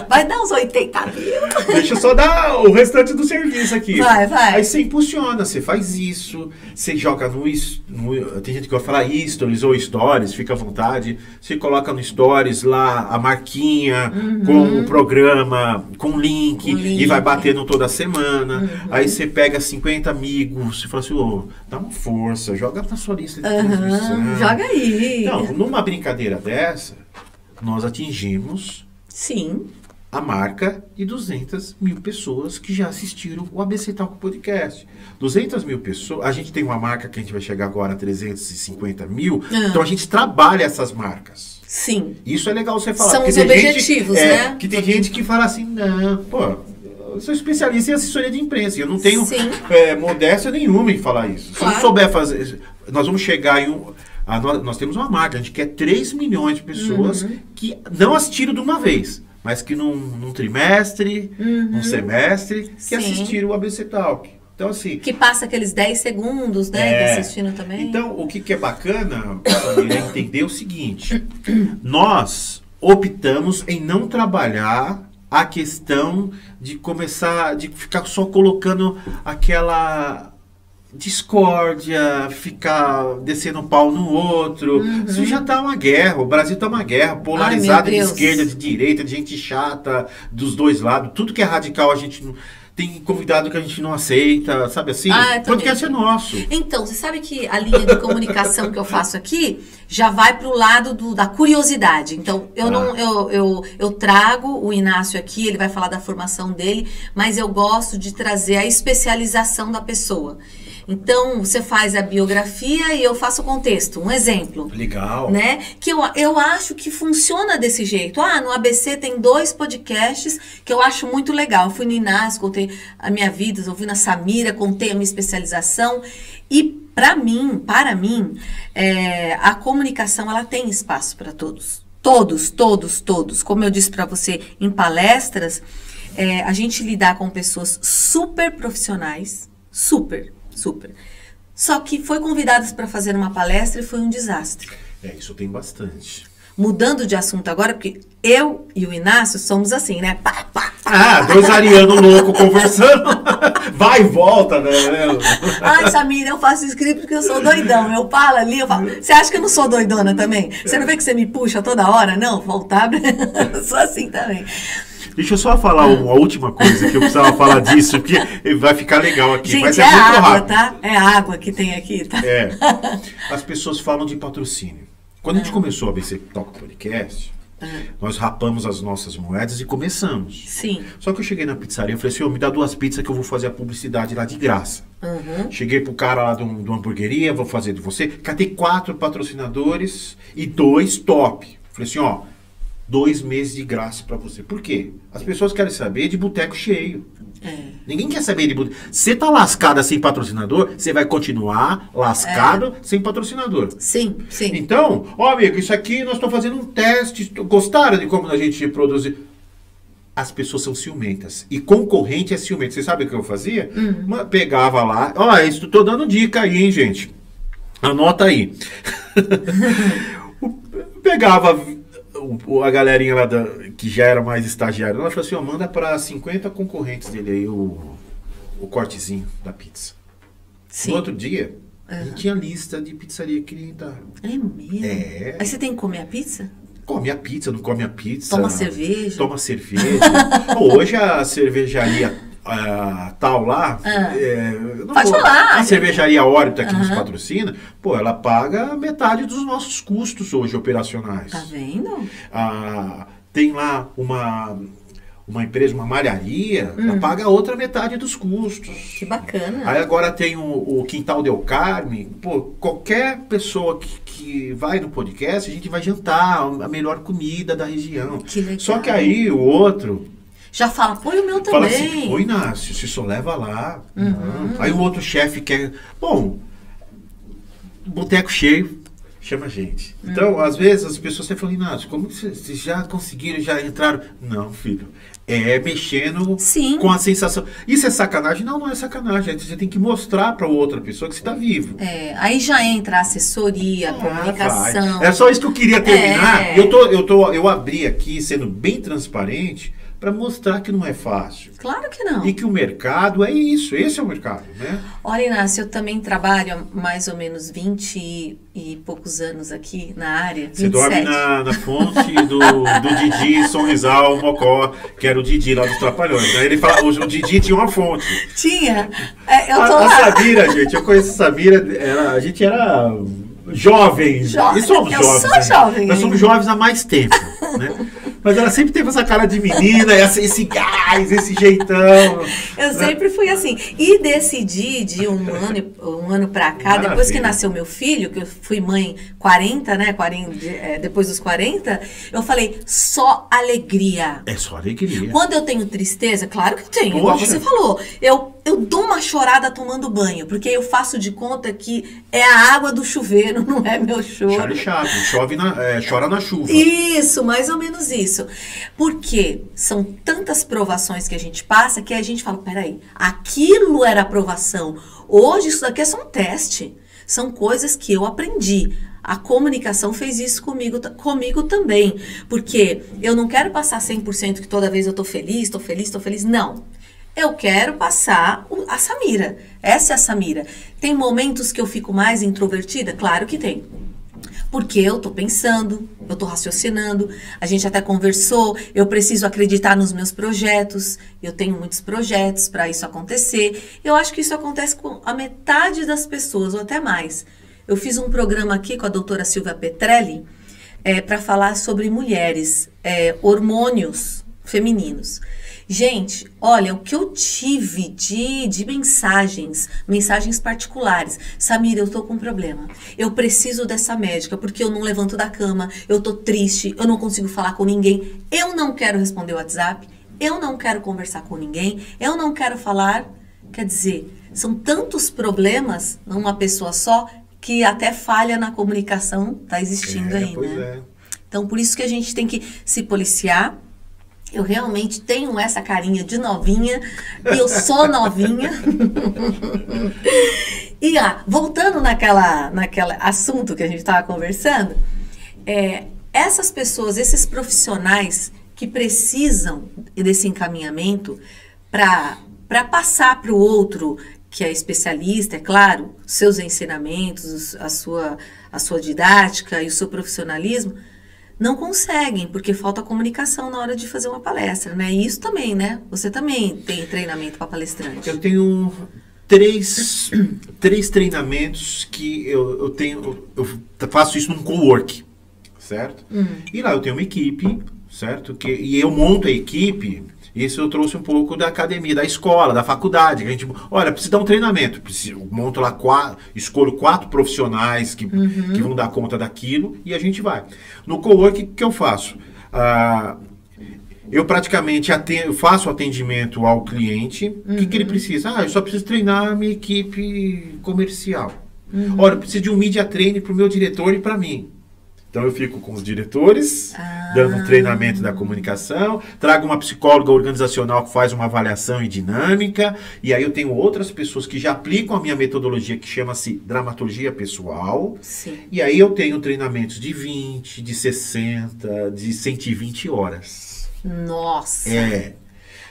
Vai dar uns 80.000. Deixa eu só dar o restante do serviço aqui. Vai. Aí você impulsiona, você faz isso, você joga no tem gente que vai falar stories ou stories, fica à vontade. Você coloca no stories lá a marquinha com o programa, com link, e vai batendo toda semana. Aí você pega 50 amigos, você fala assim, dá uma força, joga na sua lista de transmissão. Joga aí. Então, numa brincadeira dessa, nós atingimos a marca de 200.000 pessoas que já assistiram o ABC Talk Podcast. 200.000 pessoas, a gente tem uma marca que a gente vai chegar agora a 350.000, então a gente trabalha essas marcas. Sim. Isso é legal você falar. São os objetivos, né? Que tem gente que fala assim, não, eu sou especialista em assessoria de imprensa, eu não tenho modéstia nenhuma em falar isso. Se eu não souber fazer, nós vamos chegar em nós temos uma marca, a gente quer 3 milhões de pessoas que não assistiram de uma vez, mas que num trimestre, num semestre, que assistiram o ABC Talk. Então, assim... Que passa aqueles 10 segundos, né, assistindo também. Então, o que é bacana é entender o seguinte, nós optamos em não trabalhar a questão de começar, de ficar só colocando aquela discórdia, ficar descendo um pau no outro. Isso já tá uma guerra. O Brasil tá uma guerra polarizada de esquerda, de direita, de gente chata dos dois lados. Tudo que é radical a gente não... Tem convidado que a gente não aceita, sabe assim? O podcast é nosso. Então, você sabe que a linha de comunicação que eu faço aqui já vai pro lado da curiosidade. Então, eu trago o Inácio aqui, ele vai falar da formação dele, mas eu gosto de trazer a especialização da pessoa. Então, você faz a biografia e eu faço o contexto. Um exemplo. Legal. Né? Que eu acho que funciona desse jeito. No ABC tem 2 podcasts que eu acho muito legal. Eu fui no Inácio, contei a minha vida, eu fui na Samira, contei a minha especialização. E para mim, a comunicação, ela tem espaço para todos. Todos. Como eu disse para você em palestras, a gente lidar com pessoas super profissionais, super. Só que foi convidadas para fazer uma palestra e foi um desastre. Isso tem bastante. Mudando de assunto agora, porque eu e o Inácio somos assim, né? 2 arianos loucos conversando. Vai e volta, né? Ai, Samira, eu faço script porque eu sou doidão. Eu falo ali, eu falo. Você acha que eu não sou doidona também? Você não vê que você me puxa toda hora? Não, voltar. Eu sou assim também. Deixa eu só falar uma última coisa que eu precisava falar disso, porque vai ficar legal aqui. Gente, mas é muito água, rápido. tá? É água que tem aqui, tá? As pessoas falam de patrocínio. Quando a gente começou a BC Talk Podcast, nós rapamos as nossas moedas e começamos. Sim. Só que eu cheguei na pizzaria e falei assim, me dá 2 pizzas que eu vou fazer a publicidade lá de graça. Cheguei pro cara lá de uma hamburgueria, vou fazer de você. Catei 4 patrocinadores e 2 top. Falei assim, 2 meses de graça pra você. Por quê? As pessoas querem saber de boteco cheio. Ninguém quer saber de boteco. Você tá lascada sem patrocinador, você vai continuar lascado sem patrocinador. Sim. Então, amigo, isso aqui nós estamos fazendo um teste. Gostaram de como a gente produz? As pessoas são ciumentas. E concorrente é ciumento. Você sabe o que eu fazia? Pegava lá. Isso tô dando dica aí, hein, gente. Anota aí. Pegava a galerinha lá que já era mais estagiária, ela falou assim, manda para 50 concorrentes dele aí o cortezinho da pizza. Sim. No outro dia, a gente tinha lista de pizzaria que queria entrar. É mesmo? Aí você tem que comer a pizza? Come a pizza, não come a pizza. Toma cerveja. Hoje a cervejaria tal lá, pode falar. A cervejaria Órbita que nos patrocina, ela paga metade dos nossos custos hoje operacionais. Tá vendo? Tem lá uma empresa, uma malharia, ela paga a outra metade dos custos. Que bacana. Aí agora tem o Quintal Del Carme. Qualquer pessoa que vai no podcast, a gente vai jantar a melhor comida da região. Que legal. Só que aí o outro já fala, põe o meu também. Fala assim, Inácio, você só leva lá. Aí o outro chefe quer... boteco cheio, chama a gente. Então, às vezes, as pessoas sempre falam, Inácio, como vocês já conseguiram, já entraram? Não, filho. Mexendo com a sensação. Isso é sacanagem? Não é sacanagem. Você tem que mostrar para outra pessoa que você está vivo. Aí já entra a assessoria, a comunicação. Vai. É só isso que eu queria terminar. Eu abri aqui, sendo bem transparente, para mostrar que não é fácil. Claro que não. E que o mercado é isso. Esse é o mercado, né? Olha, Inácio, eu também trabalho há mais ou menos 20 e poucos anos aqui na área. 27. Você dorme na fonte do Didi Sonrisal Mocó, que era o Didi lá dos Trapalhões. Aí ele fala, o Didi tinha uma fonte. Tinha. Eu tô a lá. Samira, gente, eu conheço a Samira, a gente era jovens. E somos jovens. Sou jovem. Nós somos jovens há mais tempo, né? Mas ela sempre teve essa cara de menina, esse gás, esse jeitão. Eu sempre fui assim. E decidi de um ano pra cá, Maravilha. Depois que nasceu meu filho, que eu fui mãe 40, né? Depois dos 40, eu falei, só alegria. É só alegria. Quando eu tenho tristeza, claro que eu tenho, igual você falou. Eu dou uma chorada tomando banho, porque eu faço de conta que é a água do chuveiro, não é meu choro. Charlie Chaplin, chora na chuva. Isso, mais ou menos isso. Porque são tantas provações que a gente passa que a gente fala, peraí, aquilo era aprovação. Hoje isso daqui é só um teste. São coisas que eu aprendi. A comunicação fez isso comigo também. Porque eu não quero passar 100% que toda vez eu tô feliz. Não. Eu quero passar a Samira. Essa é a Samira. Tem momentos que eu fico mais introvertida? Claro que tem. Porque eu tô pensando, eu tô raciocinando, a gente até conversou, eu preciso acreditar nos meus projetos, eu tenho muitos projetos para isso acontecer. Eu acho que isso acontece com a metade das pessoas, ou até mais. Eu fiz um programa aqui com a doutora Silvia Petrelli para falar sobre mulheres, hormônios femininos. Gente, olha, o que eu tive de mensagens particulares. Samira, eu tô com um problema. Eu preciso dessa médica porque eu não levanto da cama, eu tô triste, eu não consigo falar com ninguém, eu não quero responder o WhatsApp, eu não quero conversar com ninguém, eu não quero falar. Quer dizer, são tantos problemas numa pessoa só que até falha na comunicação tá existindo aí, pois né? é. Então, por isso que a gente tem que se policiar. Eu realmente tenho essa carinha de novinha, e eu sou novinha. E voltando naquela assunto que a gente estava conversando, essas pessoas, esses profissionais que precisam desse encaminhamento para passar para o outro, que é especialista, é claro, seus ensinamentos, a sua didática e o seu profissionalismo, não conseguem, porque falta comunicação na hora de fazer uma palestra, né? E isso também, né? Você também tem treinamento para palestrante. Eu tenho três treinamentos que eu faço isso num cowork, certo? E lá eu tenho uma equipe, certo? E eu monto a equipe. Isso eu trouxe um pouco da academia, da escola, da faculdade. Que a gente, olha, precisa dar um treinamento. Monto lá escolho 4 profissionais que vão dar conta daquilo e a gente vai. No cowork, o que eu faço? Eu praticamente faço atendimento ao cliente. O que ele precisa? Eu só preciso treinar a minha equipe comercial. Olha, eu preciso de um media training para o meu diretor e para mim. Então eu fico com os diretores, dando um treinamento da comunicação, trago uma psicóloga organizacional que faz uma avaliação e dinâmica, e aí eu tenho outras pessoas que já aplicam a minha metodologia que chama-se dramaturgia pessoal. Sim. E aí eu tenho treinamentos de 20, de 60, de 120 horas. Nossa!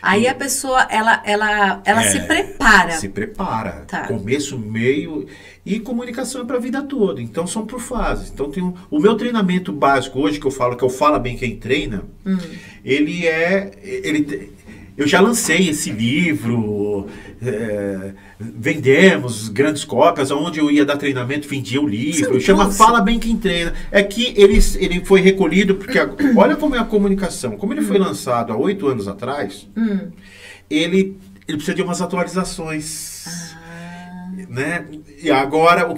Aí a pessoa, ela se prepara. Se prepara. Tá. Começo, meio... E comunicação é para a vida toda. Então, são por fases. Então, o meu treinamento básico hoje, que eu falo bem quem treina, eu já lancei esse livro, vendemos grandes cópias, onde eu ia dar treinamento, vendia o livro, chama Fala Bem Quem Treina. É que ele foi recolhido, porque olha como é a comunicação. Como ele foi lançado há 8 anos atrás, ele precisa de umas atualizações. Né? E agora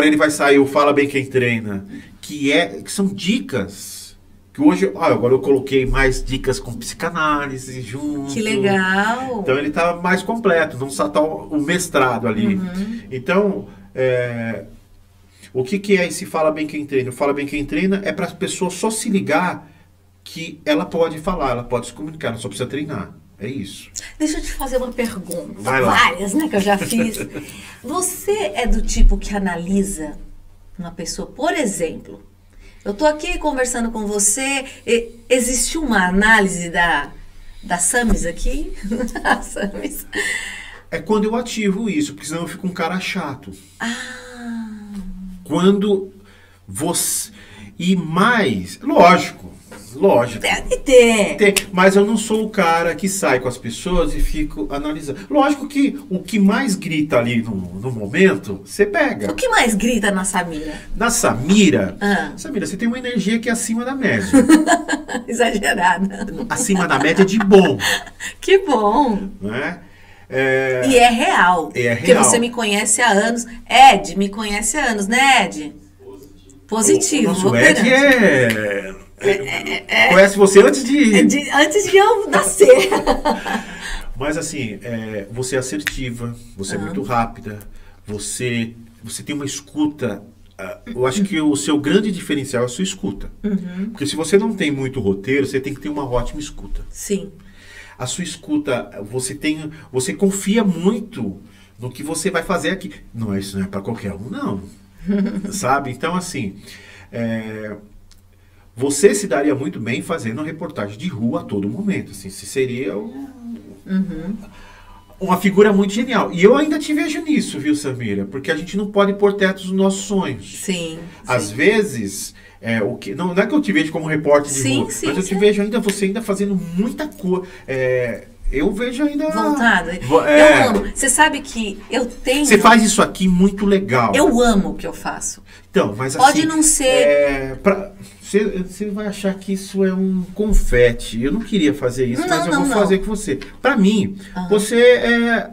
ele vai sair o Fala Bem Quem Treina, que são dicas que hoje, agora eu coloquei mais dicas com psicanálise junto. Que legal! Então ele está mais completo, não só está o mestrado ali. Então, o que é esse Fala Bem Quem Treina? O Fala Bem Quem Treina é para a pessoa só se ligar que ela pode falar, ela pode se comunicar, ela só precisa treinar. É isso. Deixa eu te fazer uma pergunta. Vai lá. Várias, né, que eu já fiz. Você é do tipo que analisa uma pessoa, por exemplo, eu tô aqui conversando com você, existe uma análise da Samis aqui? A Samis. É quando eu ativo isso, porque senão eu fico um cara chato. Quando você... E mais, lógico. Deve ter. Mas eu não sou o cara que sai com as pessoas e fico analisando. Lógico que o que mais grita ali no momento, você pega. O que mais grita na Samira? Na Samira, Samira, você tem uma energia que é acima da média. Exagerada. Acima da média de bom. Que bom. Né? E é real. Porque real. você me conhece há anos. Ed, me conhece há anos, né, Ed? Positivo. O nosso Ed conhece você antes de eu nascer. Mas assim, você é assertiva, você é muito rápida, você tem uma escuta. Eu acho que o seu grande diferencial é a sua escuta. Porque se você não tem muito roteiro, você tem que ter uma ótima escuta. Sim. A sua escuta, você confia muito no que você vai fazer aqui. Isso não é para qualquer um, não. Sabe? Então, assim, você se daria muito bem fazendo reportagem de rua a todo momento. Assim, seria uma figura muito genial. E eu ainda te vejo nisso, viu, Samira? Porque a gente não pode pôr tetos nos nossos sonhos. Sim. Às vezes, não é que eu te vejo como repórter de rua, mas eu te vejo você ainda fazendo muita coisa. eu vejo ainda... Voltado. Eu amo. Você sabe que eu tenho... Você faz isso aqui muito legal. Eu amo o que eu faço. Então, mas Pode assim... não ser... Você vai achar que isso é um confete. Eu não queria fazer isso, mas eu vou fazer com você. Pra mim, você é...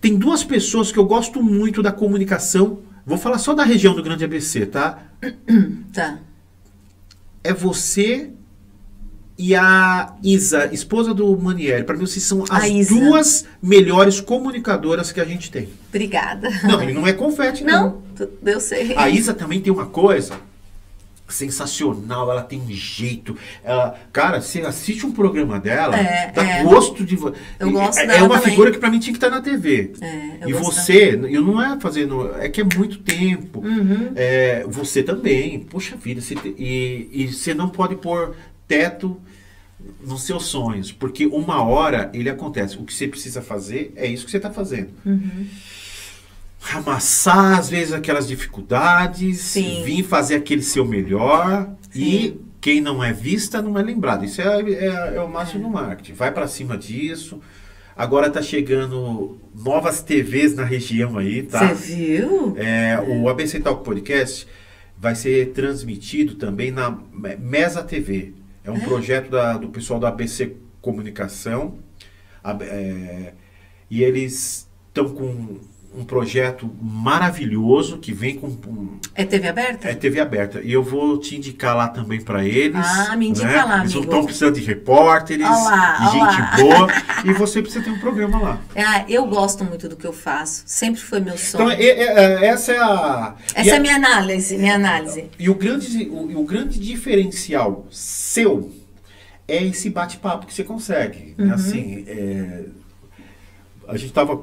Tem duas pessoas que eu gosto muito da comunicação. Vou falar só da região do Grande ABC, tá? Tá. É você e a Isa, esposa do Manieri. Para mim, vocês são as duas melhores comunicadoras que a gente tem. Obrigada. Não, ele não é confete, não. Não, eu sei. A Isa também tem uma coisa sensacional, ela tem um jeito. Cara, você assiste um programa dela, dá gosto de... Eu gosto dela É uma também. figura que pra mim tinha que estar na TV. E você, eu não é fazendo... É que é muito tempo. Você também. Poxa vida, e você não pode pôr teto nos seus sonhos, porque uma hora ele acontece. O que você precisa fazer é isso que você está fazendo. Amassar, às vezes, aquelas dificuldades, vir fazer aquele seu melhor. E quem não é vista não é lembrado. Isso é o máximo do marketing. Vai para cima disso. Agora tá chegando novas TVs na região aí, tá? Você viu? O ABC Talk Podcast vai ser transmitido também na Mesa TV. É um projeto do pessoal da ABC Comunicação. E eles estão com um projeto maravilhoso que vem com... É TV aberta? É TV aberta. E eu vou te indicar lá também para eles. Me indica lá, eles amigo. estão precisando de repórteres, de gente boa. E você precisa ter um programa lá. Eu gosto muito do que eu faço. Sempre foi meu sonho. Então, essa é a... Essa é a minha análise. E o grande diferencial seu é esse bate-papo que você consegue. Assim, a gente estava...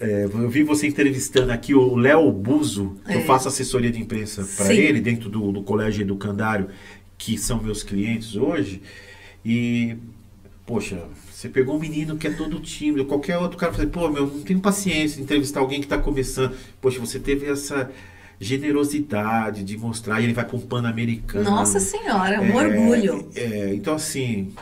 eu vi você entrevistando aqui o Léo Buzo, que eu faço assessoria de imprensa para ele, dentro do Colégio Educandário, que são meus clientes hoje. E, poxa, você pegou um menino que é todo tímido, qualquer outro cara fala, pô, meu, não tenho paciência de entrevistar alguém que está começando. Poxa, você teve essa generosidade de mostrar, e ele vai para um Pan-Americano. Nossa Senhora, um orgulho. Então, assim...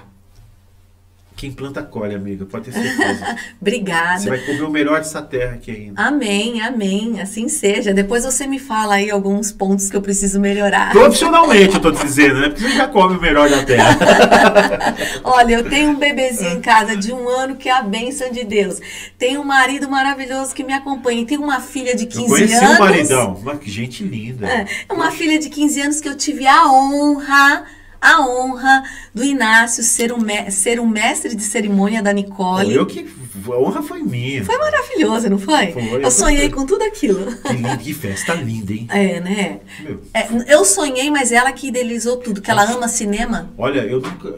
Quem planta colhe, amiga, pode ter certeza. Obrigada. Você vai comer o melhor dessa terra aqui ainda. Amém, amém. Assim seja. Depois você me fala aí alguns pontos que eu preciso melhorar. Profissionalmente, eu tô te dizendo, né? Porque você já come o melhor da terra. Olha, eu tenho um bebezinho em casa de 1 ano que é a bênção de Deus. Tenho um marido maravilhoso que me acompanha. Tenho uma filha de 15 anos. Eu conheci o maridão. Mas que gente linda. Uma filha de 15 anos que eu tive a honra do Inácio ser um mestre de cerimônia da Nicole. A honra foi minha. Foi maravilhoso, não foi? Eu sonhei com tudo aquilo. Que festa linda, hein? Né? Eu sonhei, mas ela que idealizou tudo, que ela ama cinema. Olha, eu nunca...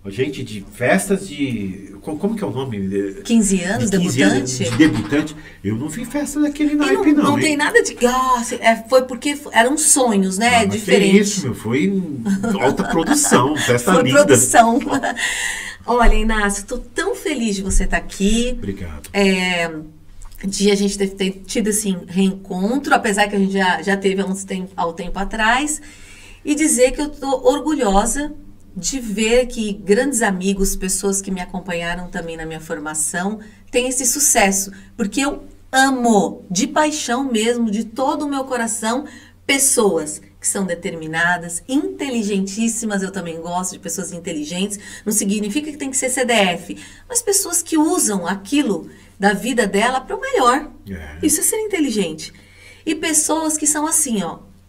Gente, de festas de... Como que é o nome? 15 anos, de 15 debutante? Anos de debutante. Eu não vi festa daquele naipe, não. Não tem nada de... foi porque eram sonhos, né? Mas diferentes. Isso, meu. Foi alta produção, festa foi linda. Produção. Olha, Inácio, estou tão feliz de você estar aqui. Obrigado. De a gente ter tido esse reencontro, apesar que a gente já teve há um tempo atrás. E dizer que eu estou orgulhosa de ver que grandes amigos, pessoas que me acompanharam também na minha formação, têm esse sucesso. Porque eu amo, de paixão mesmo, de todo o meu coração, pessoas que são determinadas, inteligentíssimas. Eu também gosto de pessoas inteligentes. Não significa que tem que ser CDF, mas pessoas que usam aquilo da vida dela para o melhor. Isso é ser inteligente. E pessoas que são assim,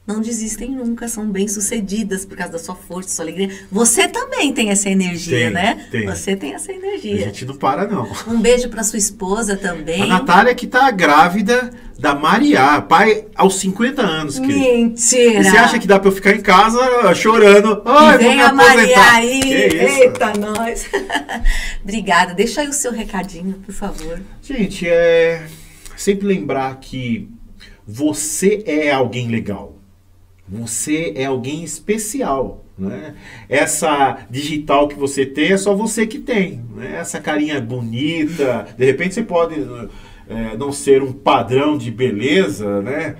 não desistem nunca, são bem-sucedidas por causa da sua força, sua alegria. Você também tem essa energia, né? Tem. Você tem essa energia. A gente não para, não. Um beijo para sua esposa também. A Natália que tá grávida da Maria, pai aos 50 anos. Mentira! E você acha que dá pra eu ficar em casa chorando? Ai, vem a Maria aí! Eita, nós! Obrigada. Deixa aí o seu recadinho, por favor. Gente, sempre lembrar que você é alguém legal. Você é alguém especial, né? Essa digital que você tem é só você que tem, né? Essa carinha bonita, de repente você pode não ser um padrão de beleza, né?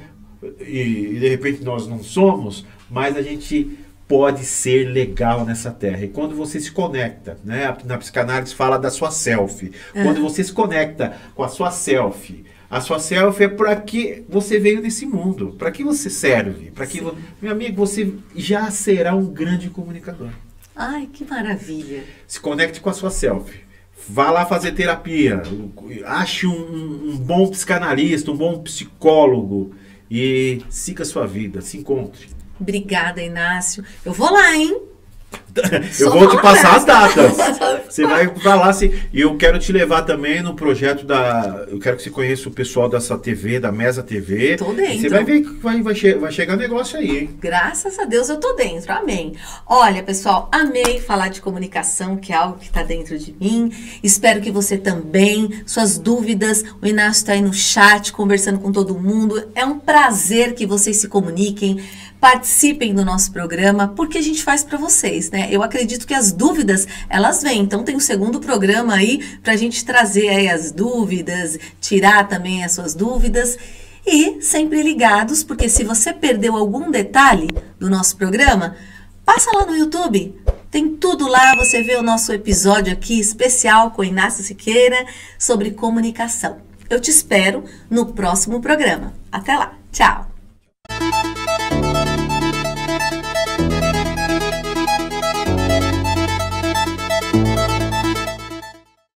E de repente nós não somos, mas a gente pode ser legal nessa terra. E quando você se conecta, né? Na psicanálise fala da sua selfie. Quando você se conecta com a sua selfie, a sua selfie é para que você veio nesse mundo, para que você serve, para que, meu amigo, você já será um grande comunicador. Ai, que maravilha. Se conecte com a sua selfie. Vá lá fazer terapia. Ache um bom psicanalista, um bom psicólogo e siga a sua vida, se encontre. Obrigada, Inácio. Eu vou lá, hein? Eu vou te passar as datas. Você vai pra lá. E eu quero te levar também no projeto da... Eu quero que você conheça o pessoal dessa TV, da Mesa TV. Tô dentro. Você vai ver que vai chegar negócio aí, hein? Graças a Deus eu tô dentro. Amém. Olha, pessoal, amei falar de comunicação, que é algo que tá dentro de mim. Espero que você também. Suas dúvidas, o Inácio tá aí no chat, conversando com todo mundo. É um prazer que vocês se comuniquem. Participem do nosso programa, porque a gente faz para vocês, né? Eu acredito que as dúvidas, elas vêm. Então, tem um segundo programa aí pra gente trazer aí as dúvidas, tirar também as suas dúvidas. E sempre ligados, porque se você perdeu algum detalhe do nosso programa, passa lá no YouTube. Tem tudo lá, você vê o nosso episódio aqui especial com Inácio Siqueira sobre comunicação. Eu te espero no próximo programa. Até lá. Tchau!